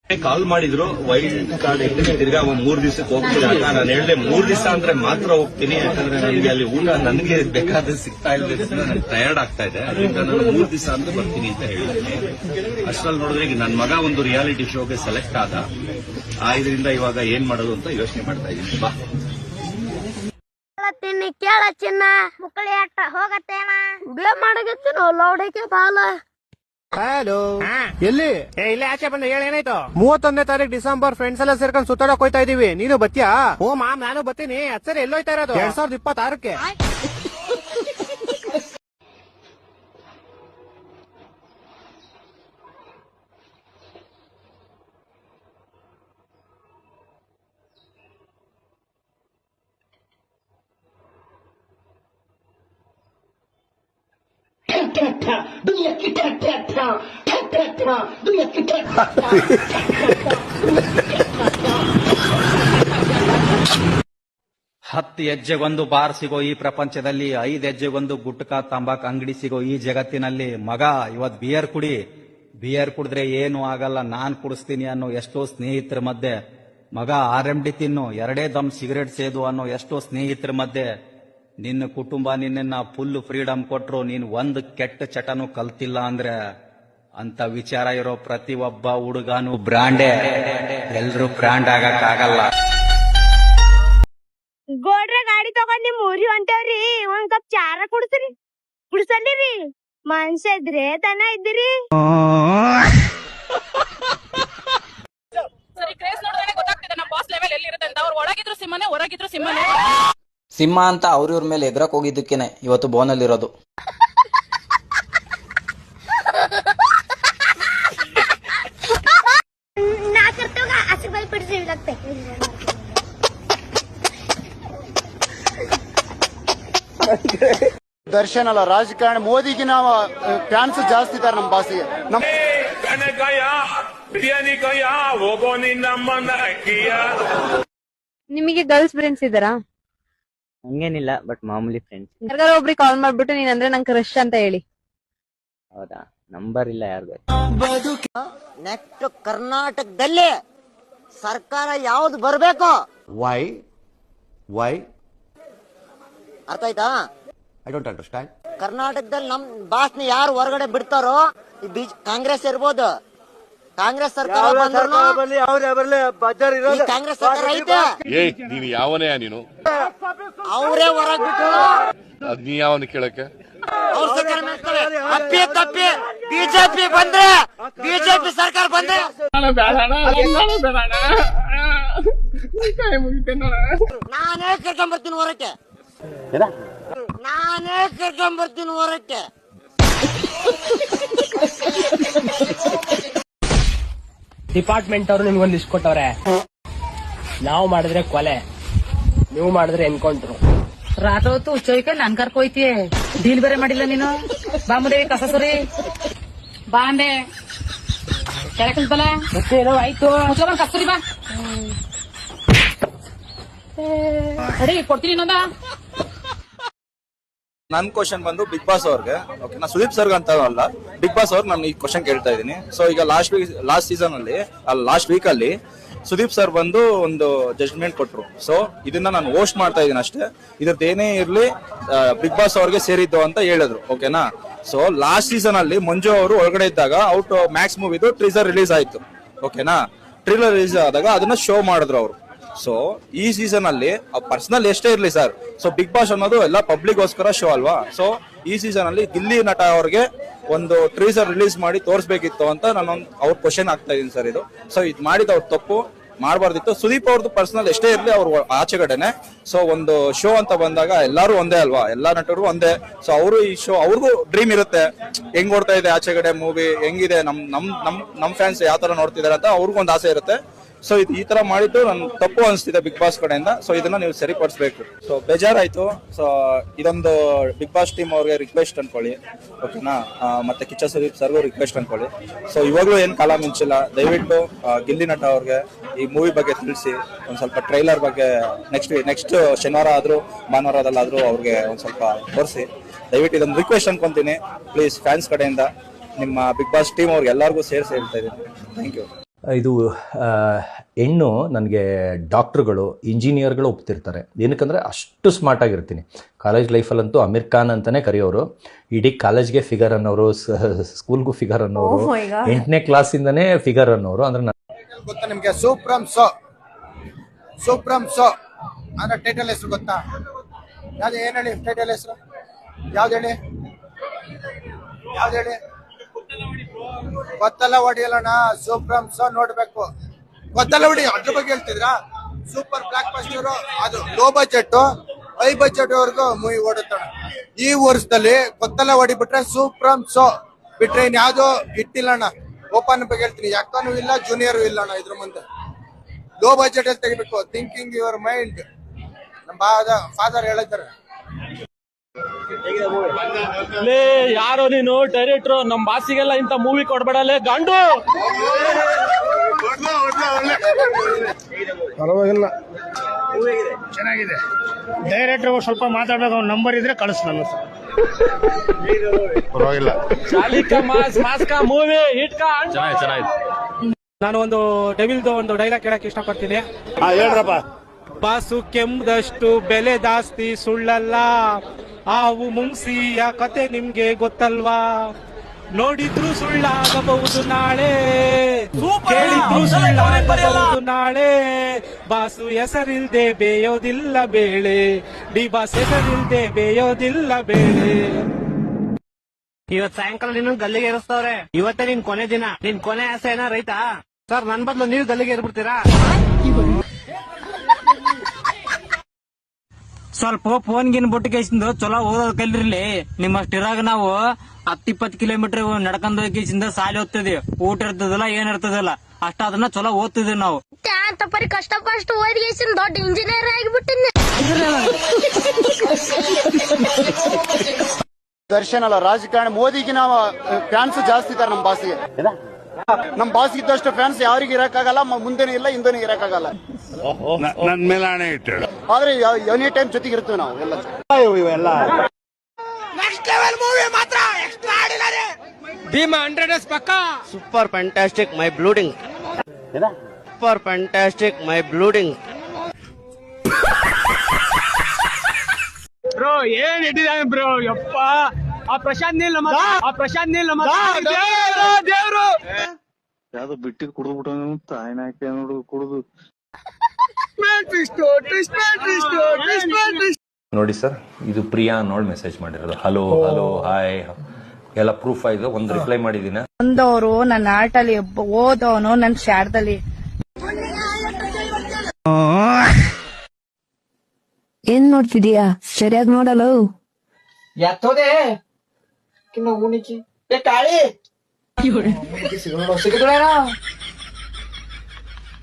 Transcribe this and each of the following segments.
ಕಾಲ್ ಮಾಡಿದ್ರು wild card ಇಟ್ಟಿಗೆ ತಿರ್ಗಾ 3 ದಿವಸಕ್ಕೆ ಹೋಗ್ತೀನಿ ಅಂತ ನಾನು ಹೇಳಿದೆ. 3 ದಿವಸ ಅಂದ್ರೆ ಮಾತ್ರ ಹೋಗ್ತೀನಿ, ಯಾಕಂದ್ರೆ ನನಗೆ ಅಲ್ಲಿ ಊಟ ನನಗೆ ಬೇಕಾದ ಸಿಗ್ತಾ ಇಲ್ಲದ್ರಿಂದ ನನಗೆ ಟಯರ್ಡ್ ಆಗ್ತಾ ಇದೆ. ಅದರಿಂದ ನಾನು 3 ದಿವಸ ಅಂತ ಬರ್ತೀನಿ ಅಂತ ಹೇಳಿದ್ದೀನಿ. ಅಷ್ಟ್ರಲ್ಲಿ ನೋಡಿದ್ರೆ ಈಗ ನನ್ನ ಮಗ ಒಂದು ರಿಯಾಲಿಟಿ ಶೋಗೆ ಸೆಲೆಕ್ಟ್ ಆದ. ಇದರಿಂದ ಇವಾಗ ಏನ್ ಮಾಡೋದು ಅಂತ ಯೋಚನೆ ಮಾಡ್ತಾ ಇದ್ದೀನಿ. ಬಾ ಕೇಳ ಚಿನ್ನ ಮುಕ್ಕಳಿ ಆಟ ಹೋಗತ್ತೇನ ಮಾಡಗತ್ತೇನೋ ಲೌಡಕ್ಕೆ ಬಾಲ. ಹಲೋ, ಎಲ್ಲಿ? ಇಲ್ಲೇ ಆಚೆ ಬಂದ ಹೇಳ, ಏನಾಯ್ತು? 31ನೇ ತಾರೀಕು ಡಿಸೆಂಬರ್ ಫ್ರೆಂಡ್ಸ್ ಎಲ್ಲ ಸೇರ್ಕೊಂಡು ಸುತ್ತಾಡಕ್ ಹೋಯ್ತಾ ಇದೀವಿ. ನೀನು ಬತ್ತೀಯಾ? ಓ ಮಾಮ್, ನಾನು ಬರ್ತೀನಿ. ಸರಿ, ಎಲ್ಲೋಯ್ತಾ ಇರೋದು? 2026ಕ್ಕೆ. ಹತ್ತು ಹೆಜ್ಜೆಗೊಂದು ಬಾರ್ ಸಿಗೋ ಈ ಪ್ರಪಂಚದಲ್ಲಿ 5 ಹೆಜ್ಜೆಗೊಂದು ಗುಟ್ಕಾ ತಂಬಾಕ್ ಅಂಗಡಿ ಸಿಗೋ ಈ ಜಗತ್ತಿನಲ್ಲಿ ಮಗ ಇವತ್ ಬಿಯರ್ ಕುಡಿದ್ರೆ ಏನು ಆಗಲ್ಲ, ನಾನ್ ಕುಡಿಸ್ತೀನಿ ಅನ್ನೋ ಎಷ್ಟೋ ಸ್ನೇಹಿತರ ಮಧ್ಯೆ, ಮಗ RMD ತಿನ್ನು 2 ದಮ್ ಸಿಗರೇಟ್ ಸೇದು ಅನ್ನೋ ಎಷ್ಟೋ ಸ್ನೇಹಿತರ ಮಧ್ಯೆ, ನಿನ್ನ ಕುಟುಂಬ ನಿನ್ನ ಫುಲ್ ಫ್ರೀಡಮ್ ಕೊಟ್ರು ನೀನ್ ಒಂದು ಕೆಟ್ಟ ಚಟನು ಕಲ್ತಿಲ್ಲ ಅಂದ್ರೆ ಅಂತ ವಿಚಾರ ಇರೋ ಪ್ರತಿ ಒಬ್ಬ ಹುಡುಗನು ಬ್ರಾಂಡೇ. ಎಲ್ರು ಬ್ರಾಂಡ್ ಆಗಕ್ಕಾಗಲ್ಲ. ಗೋಡ್ರೆ ಗಾಡಿ ತಗೊಂಡ್ ನಿಮ್ ಊರಿ ಹೊಂಟೇವ್ರಿ. ಒಂದ್ ಕಪ್ ಚಾರ ಕುಡ್ಸಲ್ಲಿರಿ. ಮನ್ಸ ಇದ್ರೆ ತನ ಇದ್ದೀರಿ. ಸರಿ, ಕ್ರೇಜ್ ನೋಡಿದ್ರೆ ಗೊತ್ತಾಗ್ತಿದೆ ನಮ್ಮ ಬಾಸ್ ಲೆವೆಲ್ ಎಲ್ಲಿರುತ್ತೆ ಅಂತ. ಅವ್ರು ಒಳಗಿದ್ರು ಸಿಂಹನೇ, ಹೊರಗಿದ್ರು ಸಿಂಹನೇ. ಸಿಂಹ ಅಂತ ಅವ್ರ ಮೇಲೆ ಎಗರಕ್ ಹೋಗಿದ್ದಕ್ಕೇನೆ ಇವತ್ತು ಬೋನಲ್ಲಿರೋದು. ದರ್ಶನ್ ಅಲ್ಲ ರಾಜಕಾರಣ, ಮೋದಿಗೆ ನಾವು ಫ್ಯಾನ್ಸ್ ಜಾಸ್ತಿ ಇದ್ದಾರೆ ನಮ್ಮ ಬಾಸಿಗೆ. ನಿಮಗೆ ಗರ್ಲ್ಸ್ ಫ್ರೆಂಡ್ಸ್ ಇದ್ದಾರಾ? ಹಂಗೇನಿಲ್ಲ, ಬಟ್ ಮಾಮೂಲಿ ಫ್ರೆಂಡ್ಸ್. ಯಾರಿಗಾರ ಒಬ್ರಿಗೆ ಕಾಲ್ ಮಾಡ್ಬಿಟ್ಟು ನೀನ್ ಅಂದ್ರೆ ನಂಗೆ ರಶ್ ಅಂತ ಹೇಳಿ. ಹೌದಾ? ನಂಬರ್ ಇಲ್ಲ ಯಾರಿಗೂ. ನೆಕ್ಸ್ಟ್ ಕರ್ನಾಟಕದಲ್ಲಿ ಸರ್ಕಾರ ಯಾವ್ದು ಬರ್ಬೇಕು? ವೈ ಅರ್ಥ ಆಯ್ತಾ? I don't understand. ಕರ್ನಾಟಕದಲ್ಲಿ ನಮ್ ಬಾಸ್ನ ಯಾರು ಹೊರಗಡೆ ಬಿಡ್ತಾರೋ, ಕಾಂಗ್ರೆಸ್ ಇರ್ಬೋದು, ಕಾಂಗ್ರೆಸ್ ಸರ್ಕಾರ ಕಾಂಗ್ರೆಸ್ ಸರ್ಕಾರ ಐತೆ. ನೀನು ಯಾವನೇ ನೀನು? ಅವರೇ ಹೊರಗ್ ಬಿಟ್ಟು ನೀ ಯಾವನು ಕೇಳಕ್ಕೆ? ಅವ್ರ ಸರ್ಕಾರ ಮಾಡ್ತಾರೆ. ಅಪ್ಪಿ ತಪ್ಪಿ ಬಿಜೆಪಿ ಬಂದ್ರೆ, ಬಿಜೆಪಿ ಸರ್ಕಾರ ಬಂದ್ರೆ ನಾನೇ ಕರ್ಕೊಂಡ್ಬರ್ತೀನಿ ಹೊರಕ್ಕೆ. ಡಿಪಾರ್ಟ್ಮೆಂಟ್ ಅವರು ನಿಮ್ಗೊಂದು ಲಿಸ್ಟ್ ಕೊಟ್ಟವ್ರೆ. ನಾವು ಮಾಡಿದ್ರೆ ಕೊಲೆ, ನೀವು ಮಾಡಿದ್ರೆ ಎನ್ಕೌಂಟ್ರು. ರಾತ್ರಿ ಹೊತ್ತು ಹುಚ್ಚೋಯ್ಕ ನನ್ ಕರ್ಕೋಯ್ತಿಯೇ. ಡೀಲ್ ಬೇರೆ ಮಾಡಿಲ್ಲ ನೀನು. ಬಾಮುದೇವಿ ಕಸ ಸುರಿ ಬಾಂಡೆ ಕೆಳಕಲ್ಬಲ ಏನೋ ಆಯ್ತು. ಕಸ್ತೂರಿ ಬಾ ಅಡಿ ಕೊಡ್ತೀನಿ ಇನ್ನೊಂದ. ನನ್ ಕ್ವಶನ್ ಬಂದು ಬಿಗ್ ಬಾಸ್ ಅವ್ರಿಗೆ. ಓಕೆ, ನಾ ಸುದೀಪ್ ಸರ್ ಅಂತ ಅಲ್ಲ, ಬಿಗ್ ಬಾಸ್ ಅವ್ರಿಗೆ ನಾನು ಈ ಕ್ವಶನ್ ಕೇಳ್ತಾ ಇದ್ದೀನಿ. ಸೊ ಈಗ ಲಾಸ್ಟ್ ಸೀಸನ್ ಅಲ್ಲಿ, ಲಾಸ್ಟ್ ವೀಕ್ ಅಲ್ಲಿ ಸುದೀಪ್ ಸರ್ ಬಂದು ಒಂದು ಜಡ್ಜ್ಮೆಂಟ್ ಕೊಟ್ರು. ಸೊ ಇದನ್ನ ನಾನು ಹೋಸ್ಟ್ ಮಾಡ್ತಾ ಇದ್ದೀನಿ ಅಷ್ಟೇ, ಇದ್ರದ್ದು ಏನೇ ಇರ್ಲಿ ಬಿಗ್ ಬಾಸ್ ಅವ್ರಿಗೆ ಸೇರಿದ್ದು ಅಂತ ಹೇಳಿದ್ರು. ಓಕೆನಾ? ಸೊ ಲಾಸ್ಟ್ ಸೀಸನ್ ಅಲ್ಲಿ ಮಂಜು ಅವರು ಒಳಗಡೆ ಇದ್ದಾಗ ಔಟ್ ಮ್ಯಾಕ್ಸ್ ಮೂವಿದು ಟ್ರೀಸರ್ ರಿಲೀಸ್ ಆಯ್ತು. ಓಕೆನಾ? ಟ್ರೀಲರ್ ರಿಲೀಸ್ ಆದಾಗ ಅದನ್ನ ಶೋ ಮಾಡಿದ್ರು ಅವರು. ಸೊ ಈ ಸೀಸನ್ ಅಲ್ಲಿ ಪರ್ಸನಲ್ ಎಷ್ಟೇ ಇರ್ಲಿ ಸರ್, ಸೊ ಬಿಗ್ ಬಾಸ್ ಅನ್ನೋದು ಎಲ್ಲ ಪಬ್ಲಿಕ್ ಗೋಸ್ಕರ ಶೋ ಅಲ್ವಾ? ಸೊ ಈ ಸೀಸನ್ ಅಲ್ಲಿ ಗಿಲ್ಲಿ ನಟ ಅವ್ರಿಗೆ ಒಂದು ಟ್ರೀಸರ್ ರಿಲೀಸ್ ಮಾಡಿ ತೋರಿಸಬೇಕಿತ್ತು ಅಂತ ನಾನು ಅವ್ರ ಕ್ವಶನ್ ಆಗ್ತಾ ಇದೀನಿ ಸರ್. ಇದು ಸೊ ಇದು ಮಾಡಿದ ಅವ್ರ ತಪ್ಪು, ಮಾಡಬಾರ್ದಿತ್ತು. ಸುದೀಪ್ ಅವ್ರದ್ದು ಪರ್ಸನಲ್ ಎಷ್ಟೇ ಇರ್ಲಿ ಅವ್ರು ಆಚೆಗಡೆನೆ. ಸೊ ಒಂದು ಶೋ ಅಂತ ಬಂದಾಗ ಎಲ್ಲಾರು ಒಂದೇ ಅಲ್ವಾ, ಎಲ್ಲಾ ನಟರು ಒಂದೇ. ಸೊ ಅವರು ಈ ಶೋ ಅವ್ರಿಗೂ ಡ್ರೀಮ್ ಇರುತ್ತೆ, ಹೆಂಗ್ ಓಡ್ತಾ ಇದೆ ಆಚೆಗಡೆ ಮೂವಿ, ಹೆಂಗಿದೆ ನಮ್ ಫ್ಯಾನ್ಸ್ ಯಾವ ತರ ನೋಡ್ತಿದಾರೆ ಅಂತ ಅವ್ರಿಗೊಂದು ಆಸೆ ಇರುತ್ತೆ. ಸೊ ಈ ತರ ಮಾಡಿದ್ದು ನನ್ ತಪ್ಪು ಅನಿಸ್ತಿದೆ ಬಿಗ್ ಬಾಸ್ ಕಡೆಯಿಂದ. ಸೊ ಇದನ್ನ ನೀವು ಸರಿಪಡಿಸಬೇಕು. ಸೊ ಬೇಜಾರಾಯ್ತು. ಸೊ ಇದೊಂದು ಬಿಗ್ ಬಾಸ್ ಟೀಮ್ ಅವ್ರಿಗೆ ರಿಕ್ವೆಸ್ಟ್ ಅನ್ಕೊಳ್ಳಿ. ಓಕೆನಾ? ಮತ್ತೆ ಕಿಚ್ಚ ಸುದೀಪ್ ಸರ್ಗೂ ರಿಕ್ವೆಸ್ಟ್ ಅನ್ಕೊಳ್ಳಿ. ಸೊ ಇವಾಗ್ಲೂ ಏನ್ ಕಾಲ ಮಿಂಚಿಲ್ಲ, ದಯವಿಟ್ಟು ಗಿಲ್ಲಿ ನಟ ಅವ್ರಿಗೆ ಈ ಮೂವಿ ಬಗ್ಗೆ ತಿಳಿಸಿ. ಒಂದ್ ಸ್ವಲ್ಪ ಟ್ರೈಲರ್ ಬಗ್ಗೆ ನೆಕ್ಸ್ಟ್ ಶನಿವಾರ ಆದ್ರೂ ಭಾನುವಾರದಲ್ಲಾದ್ರೂ ಅವ್ರಿಗೆ ಒಂದ್ ಸ್ವಲ್ಪ ತೋರಿಸಿ. ದಯವಿಟ್ಟು ಇದೊಂದು ರಿಕ್ವೆಸ್ಟ್ ಅನ್ಕೊಂತೀನಿ ಪ್ಲೀಸ್, ಫ್ಯಾನ್ಸ್ ಕಡೆಯಿಂದ ನಿಮ್ಮ ಬಿಗ್ ಬಾಸ್ ಟೀಮ್ ಅವ್ರಿಗೆ ಎಲ್ಲರಿಗೂ ಸೇರಿಸಿ ಹೇಳ್ತಾ ಇದ್ದೀನಿ. Thank you. ಇದು ಹೆಣ್ಣು ನನಗೆ ಡಾಕ್ಟ್ರುಗಳು ಇಂಜಿನಿಯರ್ಗಳು ಒಪ್ತಿರ್ತಾರೆ. ಏನಕ್ಕಂದರೆ ಅಷ್ಟು ಸ್ಮಾರ್ಟ್ ಆಗಿರ್ತೀನಿ. ಕಾಲೇಜ್ ಲೈಫಲ್ಲಂತೂ ಅಮೀರ್ ಖಾನ್ ಅಂತಲೇ ಕರೆಯೋರು. ಇಡೀ ಕಾಲೇಜ್ಗೆ ಫಿಗರ್ ಅನ್ನೋರು, ಸ್ಕೂಲ್ಗೂ ಫಿಗರ್ ಅನ್ನೋರು, 8ನೇ ಕ್ಲಾಸಿಂದನೇ ಫಿಗರ್ ಅನ್ನೋರು. ಅಂದರೆ ಗೊತ್ತಾ ನಿಮಗೆ ಸೂಪ್ರಮ್ ಸೋ ಅಂದ್ರೆ ಟೈಟಲ್ ಹೆಸರು ಗೊತ್ತಾ? ಯಾವ್ದು? ಏನ್ ಹೇಳಿ ಟೈಟಲ್ ಹೆಸರು? ಯಾವ್ದು ಹೇಳಿ? ಗೊತ್ತಲ್ಲ ಹೊಡಿಯಲ್ಲಣ್ಣ, ಸೂಪ್ರಮ್ ಸೋ ನೋಡ್ಬೇಕು. ಗೊತ್ತಲ್ಲ ಹೊಡಿ, ಅದ್ರ ಬಗ್ಗೆ ಹೇಳ್ತಿದ್ರಾ? ಸೂಪರ್ ಬ್ಲಾಕ್ ಬಸ್ಟರ್, ಅದು ಲೋ ಬಜೆಟ್ ಹೈ ಬಜೆಟ್ ವರ್ಗು ಮೂವಿ ಓಡುತ್ತಣ್ಣ. ಈ ವರ್ಷದಲ್ಲಿ ಗೊತ್ತಲ್ಲ ಹೊಡಿಬಿಟ್ರೆ ಸೂಪ್ರಮ್ ಸೋ ಬಿಟ್ರೆ ಇನ್ಯಾವ್ದು ಇಟ್ಟಿಲ್ಲಣ್ಣ. ಓಪನ್ ಬಗ್ಗೆ ಹೇಳ್ತೀನಿ, ಯಾಕನೂ ಇಲ್ಲ, ಜೂನಿಯರು ಇಲ್ಲಣ್ಣ. ಇದ್ರ ಮುಂದೆ ಲೋ ಬಜೆಟ್ ಅಲ್ಲಿ ತೆಗಿಬೇಕು. ಥಿಂಕಿಂಗ್ ಯುವರ್ ಮೈಂಡ್, ನಮ್ಮ ಫಾದರ್ ಹೇಳಿದ್ದಾರೆ. ಯಾರೋ ನೀನು ಡೈರೆಕ್ಟ್ರು, ನಮ್ ಬಾಸಿಗೆಲ್ಲ ಇಂತ ಮೂವಿ ಕೊಡ್ಬೇಡಲೇ ಗಂಡು. ಪರವಾಗಿಲ್ಲ, ಚೆನ್ನಾಗಿದೆ. ಡೈರೆಕ್ಟರ್ ಸ್ವಲ್ಪ ಮಾತಾಡ್ಬೇಕು, ಅವ್ನ ನಂಬರ್ ಇದ್ರೆ ಕಳಿಸ್ ನಾನು. ಪರವಾಗಿಲ್ಲ. ಮೂವಿ ಚೆನ್ನಾಗಿದೆ. ನಾನು ಒಂದು ಡೆವಿಲ್ದು ಒಂದು ಡೈಲಾಗ್ ಕೇಳಕ್ ಇಷ್ಟಪಡ್ತೀನಿ. ಹೇಳ್ರಪ್ಪ. ಬಾಸು ಕೆಮ್ಮದಷ್ಟು ಬೆಲೆ ಜಾಸ್ತಿ ಸುಳ್ಳಲ್ಲ, ಹಾವು ಮುಂಗ್ಸಿಯ ಕತೆ ನಿಮ್ಗೆ ಗೊತ್ತಲ್ವಾ? ನೋಡಿದ್ರು ಸುಳ್ಳಾಗಬಹುದು ನಾಳೆ, ಕೇಳಿದ್ರು ಸುಳ್ಳಾಗಬಹುದು ನಾಳೆ. ಬಾಸು ಹೆಸರಿಲ್ದೆ ಬೇಯೋದಿಲ್ಲ ಬೇಳೆ, ಡಿ ಬಾಸ್ ಹೆಸರಿಲ್ದೆ ಬೇಯೋದಿಲ್ಲ ಬೇಳೆ. ಇವತ್ ಸಾಯಂಕಾಲ ನೀನು ಗಲ್ಲಿಗೆ ಏರಿಸ್ತವ್ರೆ. ಇವತ್ತೇ ನಿನ್ ಕೊನೆ ದಿನ. ನಿನ್ ಕೊನೆ ಆಸೆ ಏನ ರೈತ? ಸರ್, ನನ್ ಬದಲು ನೀವು ಗಲ್ಲಿಗೆ ಏರ್ಬಿಡ್ತೀರಾ? ಸ್ವಲ್ಪ ಫೋನ್ ಗಿನ್ ಬುಟ್ಟು ಕೇಸಿಂದ ಚಲೋ ಓದೋದ್ ಕಲ್ರಿಲಿ. ನಿಮ್ಮಷ್ಟಿರಾಗ ನಾವು 10-20 ಕಿಲೋಮೀಟರ್ ನಡ್ಕೊಂಡ್ ಹೋಗಿಸಿಂದ ಸಾಲಿ ಓದ್ತಿದ್ವಿ. ಊಟ ಇರ್ತದಲ್ಲ, ಏನ್ ಇರ್ತದಲ್ಲ, ಅಷ್ಟ ಅದನ್ನ ಚಲೋ ಓದ್ತಿದ್ವಿ ನಾವು. ಪರಿ ಕಷ್ಟಪಟ್ಟು ಓದಿಗೆಸಿನ ದೊಡ್ಡ ಇಂಜಿನಿಯರ್ ಆಗಿಬಿಟ್ಟಿನಿ. ದರ್ಶನ್ ಅಲ್ಲ ರಾಜಕಾರಣ, ಮೋದಿಗಿನ ಫ್ಯಾನ್ಸ್ ಜಾಸ್ತಿ ಇದ್ದಾರೆ ನಮ್ಮ ಬಾಸಿಗೆ. ನಮ್ ಬಾಸ್ ಇದ್ದಷ್ಟು ಫ್ಯಾನ್ಸ್ ಯಾರಿಗೂ ಇರಕ್ಕಾಗಲ್ಲ, ಮುಂದೆನೂ ಇಲ್ಲ, ಹಿಂದೆನೂ ಇರಕ್ಕಾಗಲ್ಲ. ನನ್ ಮೇಲೆ ಆಣೆ ಇಟ್ಟು. ಆದ್ರೆ ಎನಿ ಟೈಮ್ ಜೊತೆಗೆ ಇರ್ತೀವಿ ನಾವು ಎಲ್ಲ. ಭೀಮಾ 100 ಪಕ್ಕ. ಸೂಪರ್ ಫ್ಯಾಂಟಾಸ್ಟಿಕ್ ಮೈ ಬ್ಲೂಡಿಂಗ್. ಸೂಪರ್ ಫ್ಯಾಂಟಾಸ್ಟಿಕ್ ಮೈ ಬ್ಲೂಡಿಂಗ್. ಬ್ರೋ ಏನ್ ಇಟ್ಟಿದ್ದಾನೆ ಬ್ರೋ, ಯಪ್ಪ. ಆ ಪ್ರಶಾಂತ್ ನೀಲ್ ದೇವ್ರು ಯಾವ್ದು ಬಿಟ್ಟಿದ್ ಕುಡಿದ್ಬಿಟ್ಟು ತಾಯಿನಾಕೆ ನೋಡು ಕುಡಿದು. ನೋಡಿ ಸರ್, ಇದು ಪ್ರಿಯಾ ನೋಡಿ ಮೆಸೇಜ್ ಮಾಡಿರೋದು. ಹಲೋ ಹಾಯ್ ಎಲ್ಲ ಪ್ರೂಫ್ ಆಯ್ತು. ಒಂದು ರಿಪ್ಲೈ ಮಾಡಿದೀನಿ. ಒಂದವರು ನನ್ನ ಆಟಲ್ಲಿ ಓದವನು ನನ್ನ ಶಾರದಲ್ಲಿ. ಏನ್ ನೋಡ್ತಿದೀಯಾ? ಸರಿಯಾಗಿ ನೋಡಲ್ಲ. ಯಾತೋದೆ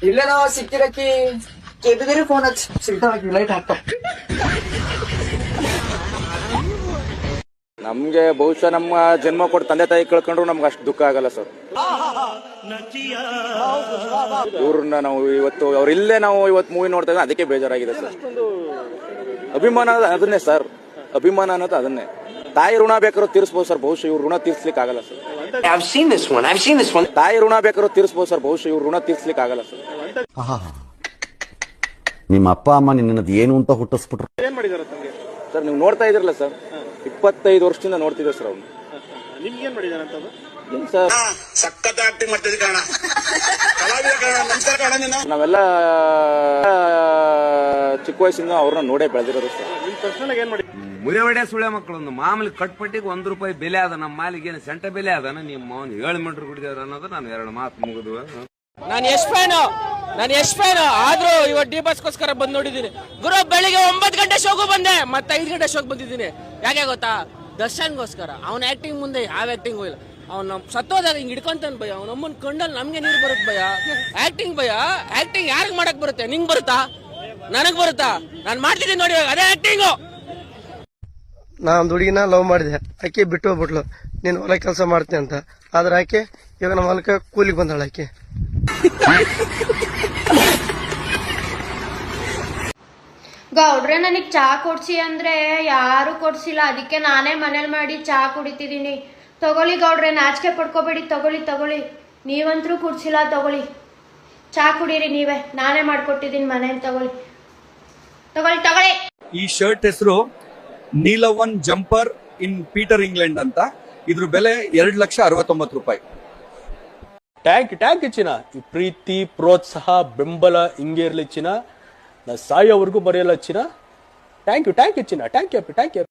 ಇಲ್ಲ ನಾವು ಸಿಕ್ಕಿರಕ್ಕಿ ಕೆದ್ದಿರಿ ಫೋನ್ ಹಚ್ಚಿ ಸಿಗ್ತಾವ ಲೈಟ್ ಹಾಕ್ತಾವ. ನಮ್ಗೆ ಬಹುಶಃ ನಮ್ಮ ಜನ್ಮ ಕೊಟ್ಟು ತಂದೆ ತಾಯಿ ಕಳ್ಕೊಂಡ್ರು ನಮ್ಗೆ ಅಷ್ಟು ದುಃಖ ಆಗಲ್ಲ ಸರ್. ಇವ್ರನ್ನ ನಾವು ಇವತ್ತು ಅವ್ರಿಲ್ಲೇ ನಾವು ಇವತ್ತು ಮೂವಿ ನೋಡ್ತಾ ಇದ್ದೀವಿ, ಅದಕ್ಕೆ ಬೇಜಾರಾಗಿದೆ ಸರ್. ಅಭಿಮಾನ ಅದನ್ನೇ ಸರ್, ಅಭಿಮಾನ ಅನ್ನೋದು ಅದನ್ನೇ. ತಾಯಿ ಋಣ ಬೇಕಾದ್ರೂ ತೀರಿಸಬಹುದು ಸರ್, ಬಹುಶಃ ಇವ್ರು ಋಣ ತೀರ್ಸ್ಲಿಕ್ಕೆ ಆಗಲ್ಲ ಸರ್. ತಾಯಿ ಋಣ ಬೇಕಾದ್ರೂ ತೀರಿಸಬಹುದು ಸರ್, ಬಹುಶಃ ಇವ್ರು ಋಣ ತೀರ್ಸ್ಲಿಕ್ಕೆ ಆಗಲ್ಲ ಸರ್. ನಿಮ್ಮ ಅಪ್ಪ ಅಮ್ಮ ನಿನ್ನದು ಏನು ಅಂತ ಹುಟ್ಟಿಸ್ಬಿಟ್ರು. ಏನ್ ಮಾಡಿದಾರೆ ಸರ್? ನೀವು ನೋಡ್ತಾ ಇದ್ರಲ್ಲ ಸರ್, 25 ವರ್ಷದಿಂದ ನೋಡ್ತಿದ್ದೆ ಸರ್ ಅವ್ನು. ನಿಮ್ಗೆ ಏನ್ ಮಾಡಿದಾರೆ ಅಂತ ಸರ್? ನಾವೆಲ್ಲ ಚಿಕ್ಕ ವಯಸ್ಸಿಂದ ಅವ್ರನ್ನ ನೋಡೇ ಬೆಳೆದಿರೋದು ಸರ್. ಮುರಿವಡೆ ಸುಳೆ ಮಕ್ಕಳೊಂದು ಮಾಮೂಲಿ ಕಟ್ಪಟ್ಟಿಗೆ ₹1 ಬೆಲೆ ಅದ. ನಮ್ಮ ಮಾಲಿಗೆ ಏನು ಸೆಂಟ ಬೆಲೆ ಅದನ. ನಿಮ್ಮ 7 ಮೀಟರ್ ಕುಡಿದಾರ ಅನ್ನೋದು ನಾನು 2 ಮಾತು ಮುಗಿದು. ನಾನು ಎಷ್ಟು ಫ್ಯಾನು ಆದ್ರೂ ಇವತ್ತು ಡಿ ಬಾಸ್ಗೋಸ್ಕರ ಬಂದ್ ನೋಡಿದೀನಿ ಗುರು. ಬೆಳಿಗ್ಗೆ 9 ಗಂಟೆ ಶೋಗೂ ಬಂದೆ, ಮತ್ತೆ 5 ಗಂಟೆ ಶೋಕ್ ಬಂದಿದ್ದೀನಿ. ಯಾಕೆ ಗೊತ್ತಾ? ದರ್ಶನ್ಗೋಸ್ಕರ. ಅವನ ಆಕ್ಟಿಂಗ್ ಮುಂದೆ ಯಾವ ಆಕ್ಟಿಂಗು ಇಲ್ಲ. ಅವ್ನ ಸತ್ತೋದಾಗ ಹಿಂಗ್ ಹಿಡ್ಕೊಂತಾನ ಭಯ. ಅವ್ನ ಅಮ್ಮನ ಕಂಡಲ್ಲಿ ನಮ್ಗೆ ನೀರು ಬರುತ್ತೆ ಭಯ. ಆಕ್ಟಿಂಗ್ ಭಯ. ಆಕ್ಟಿಂಗ್ ಯಾರಿಗ್ ಮಾಡಕ್ ಬರುತ್ತೆ? ನಿಂಗ್ ಬರುತ್ತಾ? ನನಗ್ ಬರುತ್ತಾ? ನಾನ್ ಮಾಡ್ತಿದ್ದೀನಿ ನೋಡಿ, ಅದೇ ಆಕ್ಟಿಂಗು. ನಾ ಒಂದು ಹುಡುಗಿನ ಲವ್ ಮಾಡಿದೆ, ಆಕೆ ಬಿಟ್ಟು ಹೋಗ್ಬಿಟ್ಲು, ನೀನು ಹೊಲ ಕೆಲಸ ಮಾಡ್ತೀನಿ ಅಂತ. ಆದ್ರೆ ಆಕೆ ಇವಾಗ ನಮ್ಮ ಹೊಲಕ್ಕೆ ಕೂಲಿಗೆ ಬಂದಾಳ ಆಕೆ. ಗೌಡ್ರೆ ನನಗ್ ಚಾ ಕೊಡ್ಸಿ ಅಂದ್ರೆ ಯಾರು ಕೊಡ್ಸಿಲ್ಲ, ಅದಕ್ಕೆ ನಾನೇ ಮನೇಲಿ ಮಾಡಿ ಚಾ ಕುಡಿತಿದೀನಿ. ತಗೊಳ್ಳಿ ಗೌಡ್ರೆ, ನಾಚಿಕೆ ಪಡ್ಕೋಬೇಡಿ, ತಗೊಳ್ಳಿ. ನೀವಂತರೂ ಕುಡ್ಸಿಲ್ಲ, ತಗೊಳ್ಳಿ. ಚಾ ಕುಡೀರಿ ನೀವೇ, ನಾನೇ ಮಾಡ್ಕೊಟ್ಟಿದ್ದೀನಿ ಮನೇಲಿ. ತಗೊಳ್ಳಿ ತಗೊಳ್ಳಿ ತಗೊಳ್ಳಿ. ಈ ಶರ್ಟ್ ಹೆಸರು ನೀಲವನ್ ಜಂಪರ್ ಇನ್ ಪೀಟರ್ ಇಂಗ್ಲೆಂಡ್ ಅಂತ. ಇದ್ರ ಬೆಲೆ 2,69,000 ರೂಪಾಯಿ. ಟ್ಯಾಂಕ್ ಚಿನ್ನ. ಈ ಪ್ರೀತಿ, ಪ್ರೋತ್ಸಾಹ, ಬೆಂಬಲ ಹಿಂಗೆ ಇರ್ಲಿ ಚಿನ್ನ. ನಾ ಸಾಯೋವರೆಗೂ ಮರೆಯಲ್ಲ ಚಿನ್ನ. ಥ್ಯಾಂಕ್ ಯು ಚಿನ್ನ. Thank you.